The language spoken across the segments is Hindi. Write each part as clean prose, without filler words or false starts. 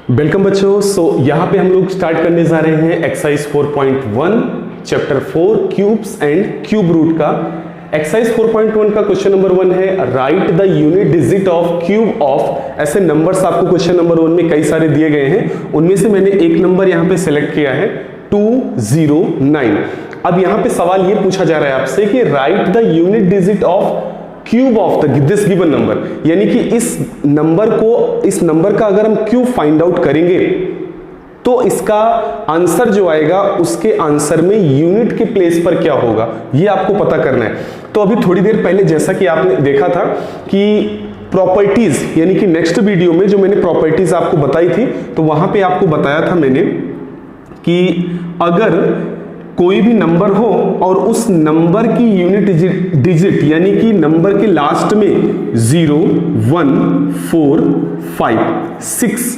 वेलकम बच्चों। यहाँ पे हम लोग स्टार्ट करने जा रहे हैं exercise 4.1 chapter 4 cubes and cube root का। एक्सरसाइज 4.1 का क्वेश्चन नंबर 1 है write the unit digit of cube of. ऐसे नंबर्स आपको क्वेश्चन नंबर 1 में कई सारे दिए गए हैं, उनमें से मैंने एक नंबर यहाँ पे सिलेक्ट किया है 209। अब यहाँ पे सवाल ये पूछा जा रहा है आपसे कि right the unit digit of cube of this given number, यानी कि इस नंबर का अगर हम क्यूब फाइंड आउट करेंगे तो इसका आंसर जो आएगा उसके आंसर में यूनिट के प्लेस पर क्या होगा ये आपको पता करना है। तो अभी थोड़ी देर पहले जैसा कि आपने देखा था कि प्रॉपर्टीज, यानी कि नेक्स्ट वीडियो में जो मैंने प्रॉपर्टीज आपको बताई थी, तो वहां पे आपको बताया था मैंने कि अगर कोई भी नंबर हो और उस नंबर की यूनिट डिजिट यानी कि नंबर के लास्ट में 0, 1, 4, 5, 6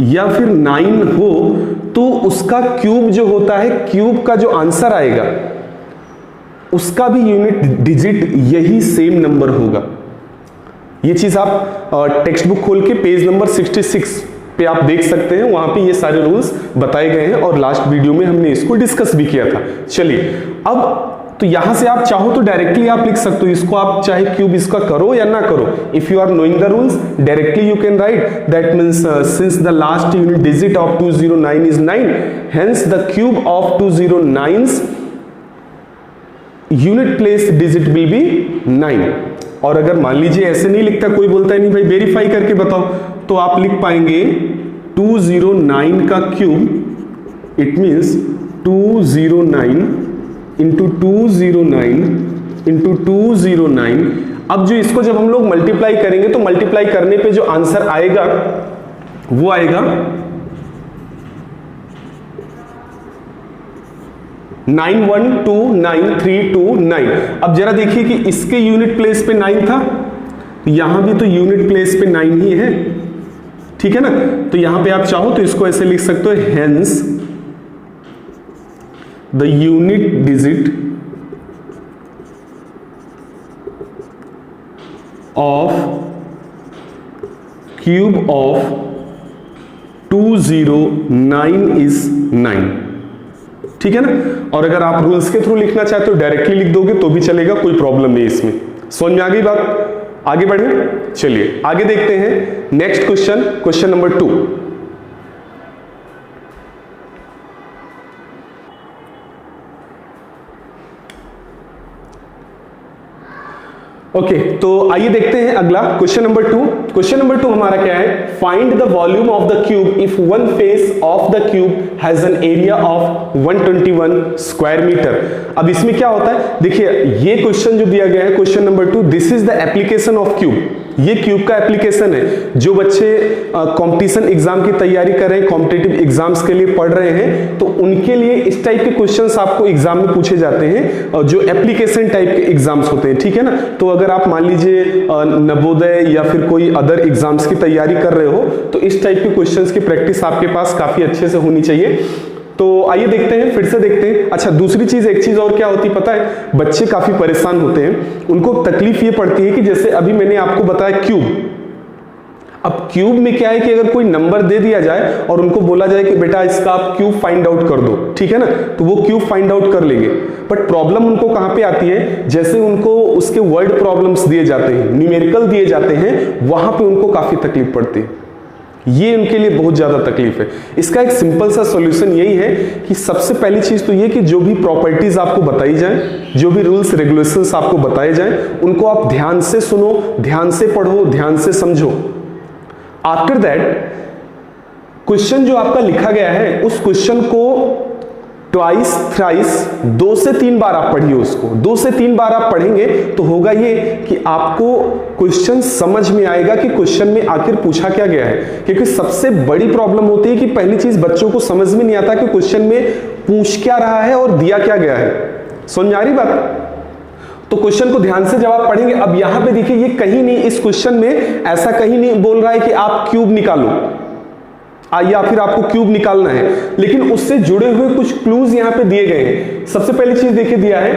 या फिर 9 हो तो उसका क्यूब जो होता है, क्यूब का जो आंसर आएगा उसका भी यूनिट डिजिट यही सेम नंबर होगा। ये चीज आप टेक्स्ट बुक खोल के पेज नंबर 66 पे आप देख सकते हैं, वहां पे ये सारे रूल्स बताए गए हैं और लास्ट वीडियो में हमने इसको डिस्कस भी किया था। चलिए अब तो यहां से आप चाहो तो डायरेक्टली आप लिख सकते हो इसको, आप चाहे क्यूब इसका करो या ना करो। If you are knowing the rules directly you can write that means since the last unit digit of 209 is 9, hence the cube of 209's unit place digit will be 9। और अगर मान लीजिए ऐसे नहीं लिखता, कोई बोलता है नहीं भाई वेरीफाई करके बताओ, तो आप लिख पाएंगे 209 का cube, it means 209 into 209 into 209। अब जो इसको जब हम लोग मल्टीप्लाई करेंगे तो मल्टीप्लाई करने पे जो आंसर आएगा वो आएगा 912939। अब जरा देखिए कि इसके यूनिट प्लेस पे 9 था, यहां भी तो यूनिट प्लेस पे 9 ही है, ठीक है ना। तो यहां पे आप चाहो तो इसको ऐसे लिख सकते हो, hence the unit digit of cube of 209 is 9, ठीक है ना। और अगर आप रूल्स के थ्रू लिखना चाहते हो डायरेक्टली लिख दोगे तो भी चलेगा, कोई प्रॉब्लम नहीं इसमें। समझ में आ गई बात? आगे बढ़े, चलिए आगे देखते हैं next question, question number 2। Okay, तो आइए देखते हैं अगला क्वेश्चन नंबर 2। क्वेश्चन नंबर 2 हमारा क्या है, find the volume of the cube if one face of the cube has an area of 121 square metre. अब इसमें क्या होता है, देखिए ये क्वेश्चन जो दिया गया है question number 2, this is the application of cube. ये क्यूब का एप्लीकेशन है। जो बच्चे कंपटीशन एग्जाम की तैयारी कर रहे हैं, कॉम्पिटिटिव एग्जाम्स के लिए पढ़ रहे हैं, तो उनके लिए इस टाइप के क्वेश्चंस आपको एग्जाम में पूछे जाते हैं जो एप्लीकेशन टाइप के एग्जाम्स होते हैं, ठीक है ना। तो अगर आप मान लीजिए नवोदय या फिर कोई अदर एग्जाम्स की तैयारी कर रहे हो तो इस टाइप के क्वेश्चंस की प्रैक्टिस आपके पास काफी अच्छे से होनी चाहिए। तो आइए देखते हैं, फिर से देखते हैं। अच्छा, दूसरी चीज, एक चीज और क्या होती पता है, बच्चे काफी परेशान होते हैं, उनको तकलीफ ये पड़ती है कि जैसे अभी मैंने आपको बताया क्यूब। अब क्यूब में क्या है कि अगर कोई नंबर दे दिया जाए और उनको बोला जाए कि बेटा इसका आप क्यूब फाइंड आउट कर दो, ठीक है ना, तो वो क्यूब फाइंड आउट कर लेंगे। बट प्रॉब्लम उनको कहां पे आती है, जैसे उनको उसके वर्ड प्रॉब्लम्स दिए जाते हैं, न्यूमेरिकल दिए जाते हैं, वहां पे उनको काफी तकलीफ पड़ती है। ये उनके लिए बहुत ज्यादा तकलीफ है। इसका एक सिंपल सा सॉल्यूशन यही है कि सबसे पहली चीज तो ये कि जो भी प्रॉपर्टीज आपको बताई जाए, जो भी रूल्स रेगुलेशंस आपको बताए जाए, उनको आप ध्यान से सुनो, ध्यान से पढ़ो, ध्यान से समझो। आफ्टर दैट क्वेश्चन जो आपका लिखा गया है उस क्वेश्चन को ट्वाइस थ्राइस 2 से 3 बार आप पढ़िए उसको। 2 से 3 बार आप पढ़ेंगे तो होगा ये कि आपको क्वेश्चन समझ में आएगा कि क्वेश्चन में आखिर पूछा क्या गया है। क्योंकि सबसे बड़ी प्रॉब्लम होती है कि पहली चीज बच्चों को समझ में नहीं आता कि क्वेश्चन में पूछ क्या रहा है और दिया क्या गया है। समझ आ रही बात? तो क्वेश्चन को ध्यान से जब आप पढ़ेंगे, अब यहां पे देखिए ये कहीं नहीं, इस क्वेश्चन में ऐसा कहीं नहीं बोल रहा है कि आप क्यूब निकालो या फिर आपको क्यूब निकालना है, लेकिन उससे जुड़े हुए कुछ क्लूज यहां पे दिए गए हैं। सबसे पहली चीज देखिए दिया है,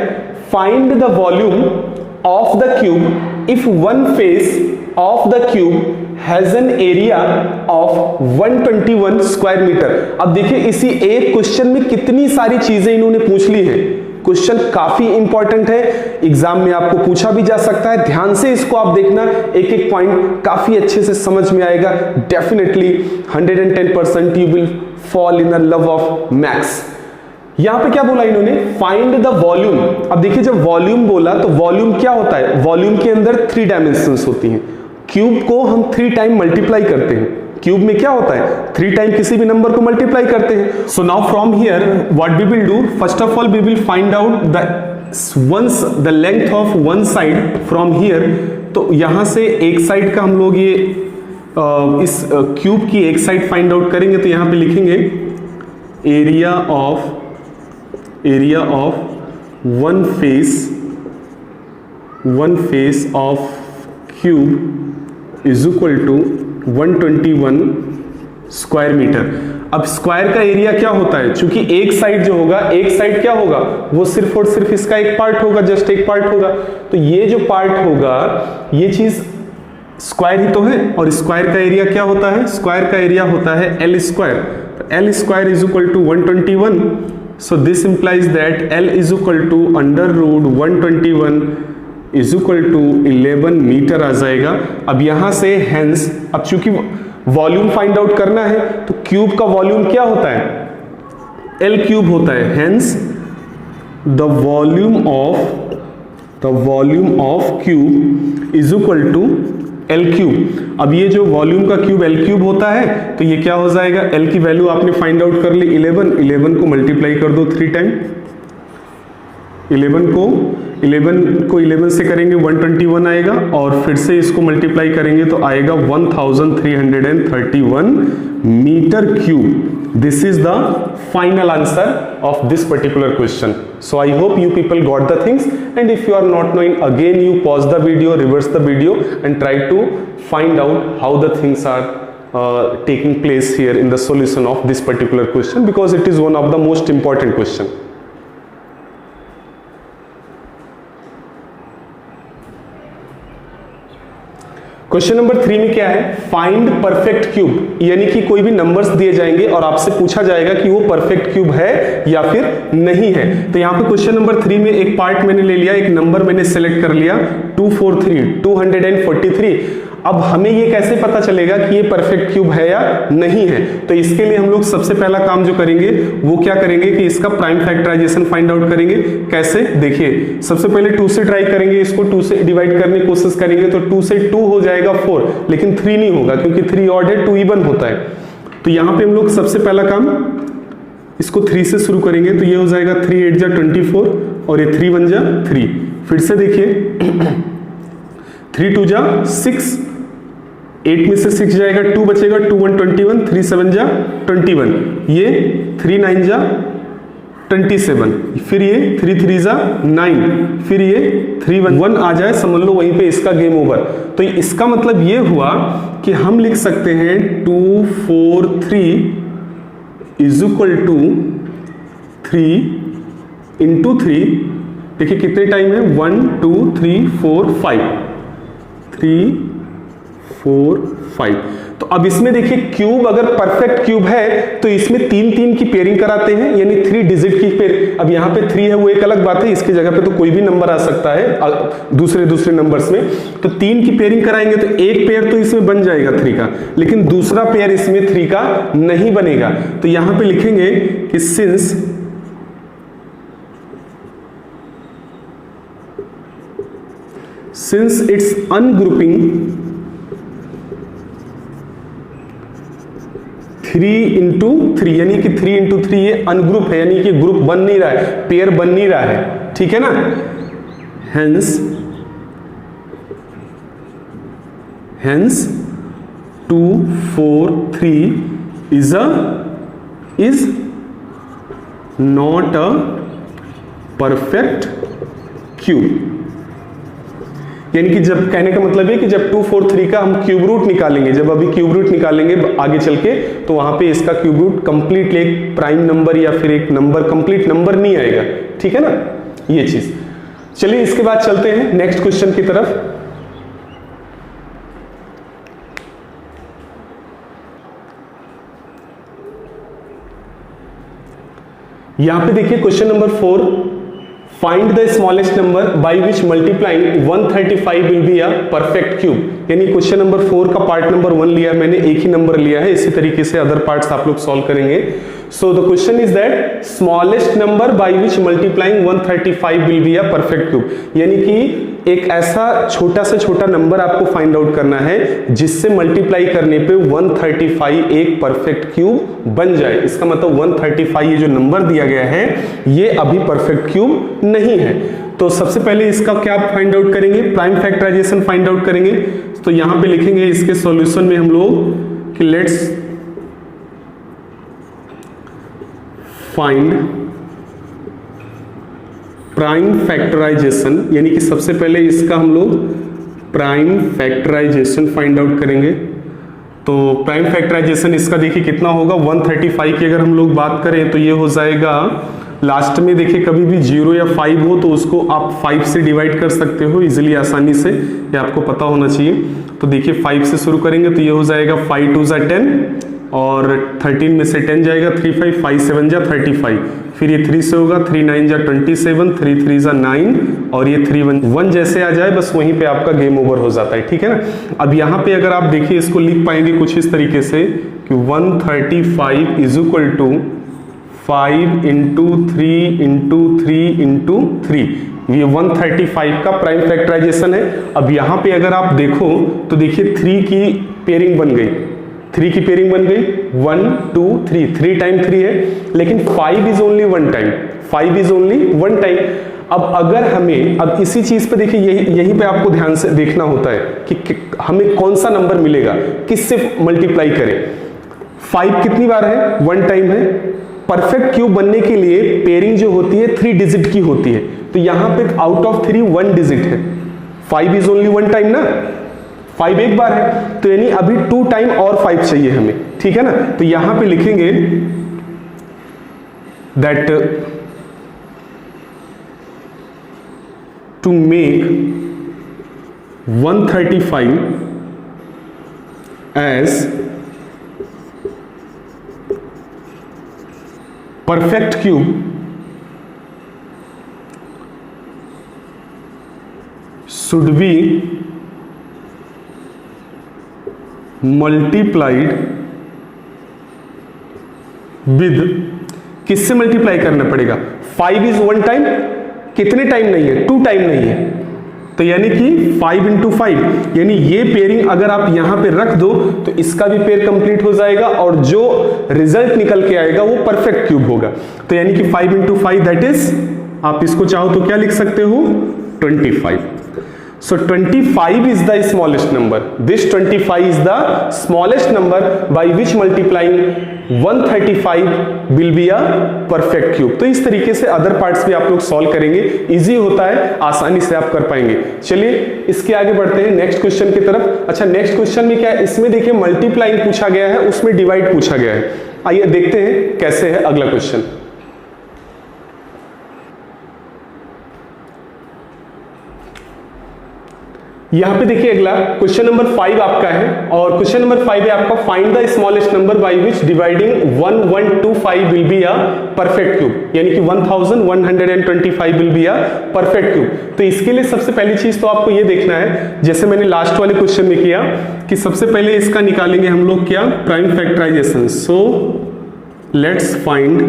find the volume of the cube if one face of the cube has an area of 121 square metre. अब देखिए इसी एक क्वेश्चन में कितनी सारी चीजें इन्होंने पूछ ली है। क्वेश्चन काफी इंपॉर्टेंट है, एग्जाम में आपको पूछा भी जा सकता है। ध्यान से इसको आप देखना, एक एक पॉइंट काफी अच्छे से समझ में आएगा। Definitely 110% you will fall in the love of maths. यहां पे क्या बोला इन्होंने, फाइंड द वॉल्यूम। अब देखिए जब वॉल्यूम बोला तो वॉल्यूम क्या होता है, वॉल्यूम के अंदर 3 डायमेंशंस होती हैं। क्यूब को हम 3 टाइम मल्टीप्लाई करते हैं। क्यूब में क्या होता है, 3 टाइम किसी भी नंबर को मल्टीप्लाई करते हैं। So now from here what we will do, first of all we will find out the length of one side from here. तो यहां से एक साइड का हम लोग ये इस क्यूब की एक साइड फाइंड आउट करेंगे। तो यहां पे लिखेंगे area of one face of cube is equal to 121 square metre. अब स्क्वायर का एरिया क्या होता है, क्योंकि एक साइड जो होगा, एक साइड क्या होगा, वो सिर्फ और सिर्फ इसका एक पार्ट होगा, जस्ट एक पार्ट होगा। तो ये जो पार्ट होगा ये चीज स्क्वायर ही तो है, और स्क्वायर का एरिया क्या होता है, स्क्वायर का एरिया होता है एल स्क्वायर। तो L square is equal to 121। So this implies that L is equal to under root 121 is equal to 11 metre आ जाएगा। अब यहां से हेंस, अब चूंकि वॉल्यूम फाइंड आउट करना है तो क्यूब का वॉल्यूम क्या होता है, एल क्यूब होता है। Hence the volume of cube is equal to L cube. अब ये जो वॉल्यूम का क्यूब एल क्यूब होता है तो ये क्या हो जाएगा, एल की वैल्यू आपने फाइंड आउट कर ली 11 को मल्टीप्लाई कर दो 3 टाइम। 11 को 11 से करेंगे 121 आएगा, और फिर से इसको मल्टीप्लाई करेंगे तो आएगा 1331 metre cube. This is the final answer of this particular question. So I hope you people got the things, and if you are not knowing, again you pause the video, reverse the video and try to find out how the things are taking place here in the solution of this particular question, because it is one of the most important question. Question number 3 में क्या है, फाइंड परफेक्ट क्यूब। यानी कि कोई भी नंबर्स दिए जाएंगे और आपसे पूछा जाएगा कि वो परफेक्ट क्यूब है या फिर नहीं है। तो यहां पे क्वेश्चन नंबर 3 में एक पार्ट मैंने ले लिया, एक नंबर मैंने सेलेक्ट कर लिया 243। अब हमें ये कैसे पता चलेगा कि ये परफेक्ट क्यूब है या नहीं है। तो इसके लिए हम लोग सबसे पहला काम जो करेंगे वो क्या करेंगे कि इसका प्राइम फैक्टराइजेशन फाइंड आउट करेंगे। कैसे, देखिए सबसे पहले 2 से ट्राई करेंगे, इसको 2 से डिवाइड करने की कोशिश करेंगे तो 2 से 2 हो जाएगा 4, लेकिन 3 नहीं होगा क्योंकि 3 ऑड है, 2 इवन होता है। तो यहां पे हम लोग सबसे पहला काम इसको 3 से शुरू करेंगे, तो ये हो जाएगा 3 8 जा 24 और ये 3 1 जा 3। फिर से देखिए 3 2 जा 6, 8 में से 6 जाएगा, 2 बचेगा, 2 1 21, 3 7 जा 21, ये 3 9 जा 27, फिर ये 3 3 जा 9, फिर ये 3 1 आ जाए, समझ लो वहीं पे इसका गेम ओवर। तो इसका मतलब ये हुआ कि हम लिख सकते हैं 2 4 3 इज इक्वल टू 3 इंटू 3। देखिए कितने टाइम है, 1 2 3 4 5, 3 4 5। तो अब इसमें देखिए क्यूब अगर परफेक्ट क्यूब है तो इसमें 3 3 की पेयरिंग कराते हैं, यानी 3 डिजिट की पेयर। अब यहाँ पे 3 है वो एक अलग बात है, इसकी जगह पे तो कोई भी नंबर आ सकता है दूसरे नंबर्स में। तो 3 की पेयरिंग कराएंगे तो एक पेयर तो इसमें बन जाएगा 3 का, लेकिन दूसरा पेयर इसमें 3 का नहीं बनेगा। तो यहां पे लिखेंगे कि since its ungrouping 3 into 3, यानी कि 3 into 3 ये अनग्रुप है, यानी कि ग्रुप बन नहीं रहा है, पेयर बन नहीं रहा है, ठीक है ना। hence 2 4 3 is not a perfect cube। यानी कि जब कहने का मतलब है कि जब 2 4 3 का हम क्यूब रूट निकालेंगे, जब अभी क्यूब रूट निकालेंगे आगे चल के, तो वहां पे इसका क्यूब रूट कंप्लीट एक प्राइम नंबर या फिर एक नंबर कंप्लीट नंबर नहीं आएगा, ठीक है ना, ये चीज। चलिए इसके बाद चलते हैं नेक्स्ट क्वेश्चन की तरफ। यहां पे देखिए question number 4, find the smallest number by which multiplying 135 will be a perfect cube. यानी क्वेश्चन नंबर 4 का पार्ट नंबर 1 लिया मैंने, एक ही नंबर लिया है, इसी तरीके से अदर पार्ट्स आप लोग सॉल्व करेंगे। So the question is that smallest number by which multiplying 135 will be a perfect cube. यानी कि एक ऐसा छोटा से छोटा नंबर आपको फाइंड आउट करना है जिससे मल्टीप्लाई करने पे 135 एक परफेक्ट क्यूब बन जाए। इसका मतलब 135 ये जो नंबर दिया गया है ये अभी परफेक्ट क्यूब नहीं है। तो सबसे पहले इसका क्या फाइंड आउट करेंगे, प्राइम फैक्टराइजेशन फाइंड आउट करेंगे। तो यहां पे लिखेंगे इसके सॉल्यूशन में हम लोग कि लेट्स फाइंड प्राइम फैक्टराइजेशन, यानी कि सबसे पहले इसका हम लोग प्राइम फैक्टराइजेशन फाइंड आउट करेंगे। तो प्राइम फैक्टराइजेशन इसका देखिए कितना होगा, 135 की अगर हम लोग बात करें तो ये हो जाएगा, लास्ट में देखिए कभी भी 0 या 5 हो तो उसको आप 5 से डिवाइड कर सकते हो इजिली, आसानी से, ये आपको पता होना चाहिए। तो देखिए 5 से शुरू करेंगे तो ये हो जाएगा 5 2 = 10 और 13 में से 10 जाएगा 3 5 5 7 = 35, फिर ये 3 से होगा 3 9 = 27, 3 3 = 9 और ये 3 1 जैसे आ जाए बस वहीं पे आपका गेम ओवर हो जाता है, ठीक है ना। अब यहाँ पे अगर आप देखिए इसको लिख पाएंगे कुछ इस तरीके से कि 135 = 5 × 3 × 3 × 3, ये 135 का प्राइम फैक्टराइजेशन है। अब यहाँ पे अगर आप देखो तो देखिए 3 की पेयरिंग बन गई, 3 की पेयरिंग बन गई, 1 2 3, 3 टाइम 3 है, लेकिन 5 is only 1 time, 5 is only 1 time. अब अगर हमें, अब इसी चीज पे देखिए यहीं पे आपको ध्यान से देखना होता है कि हमें कौन सा नंबर मिलेगा, किससे मल्टीप्लाई करें। 5 कितनी बार है, 1 टाइम है। परफेक्ट क्यूब बनने के लिए पेयरिंग जो होती है 3 डिजिट की होती है, तो यहां पे आउट ऑफ 3 1 डिजिट है, 5 इज ओनली 1 टाइम ना, 5 एक बार है, तो यानी अभी 2 टाइम और 5 चाहिए हमें, ठीक है ना। तो यहां पे लिखेंगे that to make 135 as perfect cube should be multiplied with, किससे मल्टीप्लाई करना पड़ेगा, 5 इज 1 टाइम, कितने टाइम नहीं है, 2 टाइम नहीं है, तो यानी कि 5 × 5, यानी ये पेयरिंग अगर आप यहां पे रख दो तो इसका भी पेयर कंप्लीट हो जाएगा और जो रिजल्ट निकल के आएगा वो परफेक्ट क्यूब होगा। तो यानी कि 5 × 5 दैट इज, आप इसको चाहो तो क्या लिख सकते हो, 25। So 25 is the smallest number. This 25 is the smallest number by which multiplying 135 will be a perfect cube. तो इस तरीके से अदर पार्ट्स भी आप लोग सॉल्व करेंगे, इजी होता है, आसानी से आप कर पाएंगे। चलिए इसके आगे बढ़ते हैं नेक्स्ट क्वेश्चन की तरफ। अच्छा, नेक्स्ट क्वेश्चन में क्या है, इसमें देखिए मल्टीप्लाइंग पूछा गया है, उसमें डिवाइड पूछा गया है। आइए देखते हैं कैसे है अगला क्वेश्चन। यहां पे देखिए अगला क्वेश्चन नंबर 5 आपका है और क्वेश्चन नंबर 5 है आपका, find the smallest number by which dividing 1125 will be a perfect cube, यानी कि 1125 will be a perfect cube. तो इसके लिए सबसे पहली चीज तो आपको ये देखना है, जैसे मैंने लास्ट वाले क्वेश्चन में किया कि सबसे पहले इसका निकालेंगे हम लोग क्या, prime factorization. So let's find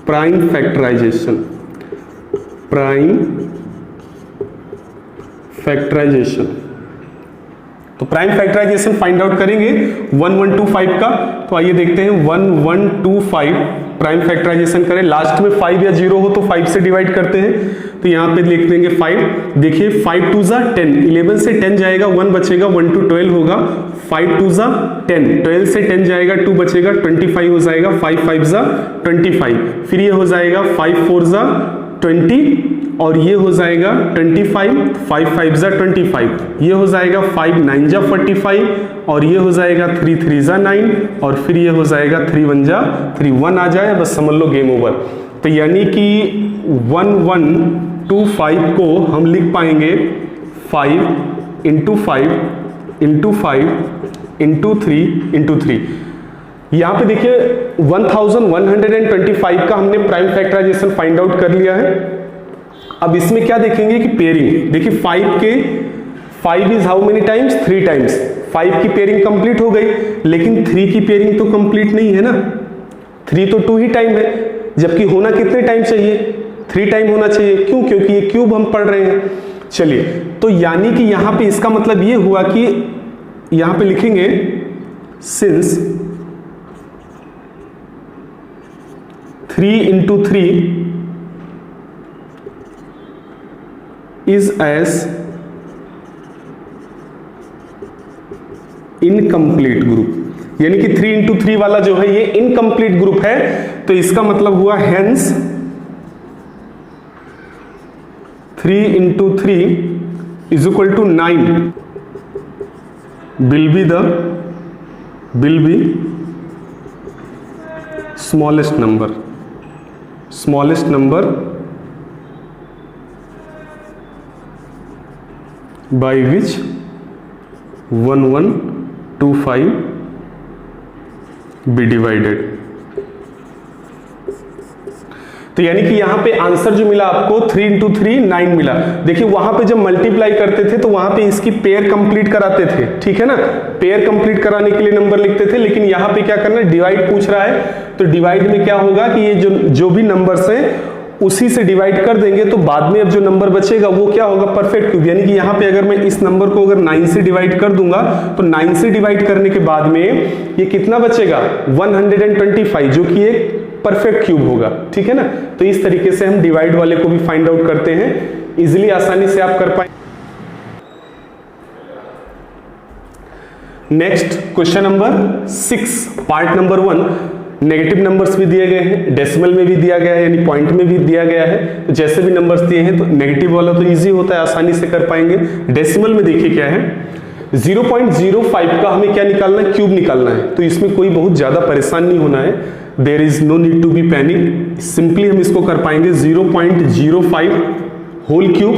prime factorization, prime factorization. तो प्राइम फैक्टराइजेशन फाइंड आउट करेंगे 1125 का। तो आइए देखते हैं 1125 प्राइम फैक्टराइजेशन करें, लास्ट में 5 या 0 हो तो 5 से डिवाइड करते हैं। तो यहां पे लिख देंगे 5, देखिए 5 2 = 10, 11 से 10 जाएगा, 1 बचेगा, 1 2 12 होगा, 5 2 = 10, 12 से 10 जाएगा, 2 बचेगा, 25 हो जाएगा, 5 5 = 25, फिर ये हो जाएगा 5 4 = 20 और ये हो जाएगा 25, 5 5 = 25, ये हो जाएगा 5 9 = 45 और ये हो जाएगा 3 3 = 9 और फिर ये हो जाएगा 3 1 = 3, 1 आ जाए बस समझ लो गेम ओवर। तो यानी कि 1125 को हम लिख पाएंगे 5 × 5 × 5 × 3 × 3। यहां पे देखिए 1125 का हमने प्राइम फैक्टराइजेशन फाइंड आउट कर लिया है। अब इसमें क्या देखेंगे कि पेयरिंग, देखिए 5 is how many times, 3 times. 5 की पेयरिंग कंप्लीट हो गई, लेकिन 3 की पेयरिंग तो कंप्लीट नहीं है ना, 3 तो 2 ही टाइम है, जबकि होना कितने टाइम चाहिए, 3 टाइम होना चाहिए। क्यों? क्योंकि ये क्यूब हम पढ़ रहे हैं। चलिए, तो यानी कि यहां पे इसका मतलब ये हुआ कि यहां पे लिखेंगे since 3 into 3 is as incomplete group, यानी कि 3 into 3 वाला जो है ये इनकम्प्लीट ग्रुप है, तो इसका मतलब हुआ hence 3 into 3 is equal to 9 will be smallest number by which 1125 be divided। तो यानी कि यहां पे आंसर जो मिला आपको 3 into 3 9 मिला। देखिए वहां पे जब मल्टीप्लाई करते थे तो वहां पे इसकी पेयर कंप्लीट कराते थे, ठीक है ना, पेयर कंप्लीट कराने के लिए नंबर लिखते थे, लेकिन यहां पे क्या करना है, डिवाइड पूछ रहा है, तो डिवाइड में क्या होगा कि ये जो भी नंबर्स हैं उसी से डिवाइड कर देंगे, तो बाद में अब जो नंबर बचेगा वो क्या होगा, परफेक्ट क्यूब। यानी कि यहां पे अगर मैं इस नंबर को अगर 9 से डिवाइड कर दूंगा तो 9 से डिवाइड करने के बाद में ये कितना बचेगा, 125, जो कि एक परफेक्ट क्यूब होगा, ठीक है ना। तो इस तरीके से हम डिवाइड वाले को भी फाइंड आउट करते हैं, इजिली आसानी से आप कर पाए। Next question number 6, part number 1। Negative numbers भी दिए गए हैं, डेसिमल में भी दिया गया है, यानी पॉइंट में भी दिया गया है। तो जैसे भी नंबर्स दिए हैं तो नेगेटिव वाला तो इजी होता है, आसानी से कर पाएंगे। डेसिमल में देखिए क्या है, 0.05 का हमें क्या निकालना है, क्यूब निकालना है। तो इसमें कोई बहुत ज्यादा परेशान नहीं होना है, there is no need to be panic. Simply हम इसको कर पाएंगे 0.05 whole cube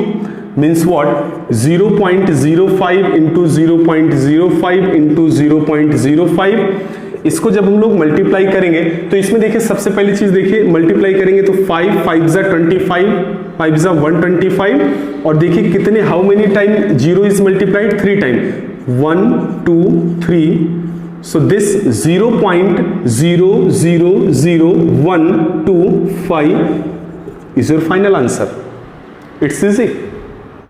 means what, 0.05 into 0.05 into 0.05। इसको जब हम लोग मल्टीप्लाई करेंगे तो इसमें देखिए सबसे पहली चीज देखिए, मल्टीप्लाई करेंगे तो 5 5 जा 25, 5 जा 125, और देखिए कितने, how many time 0 is multiplied, 3 time, 1 2 3। So this 0.000125 is your final answer. It's easy.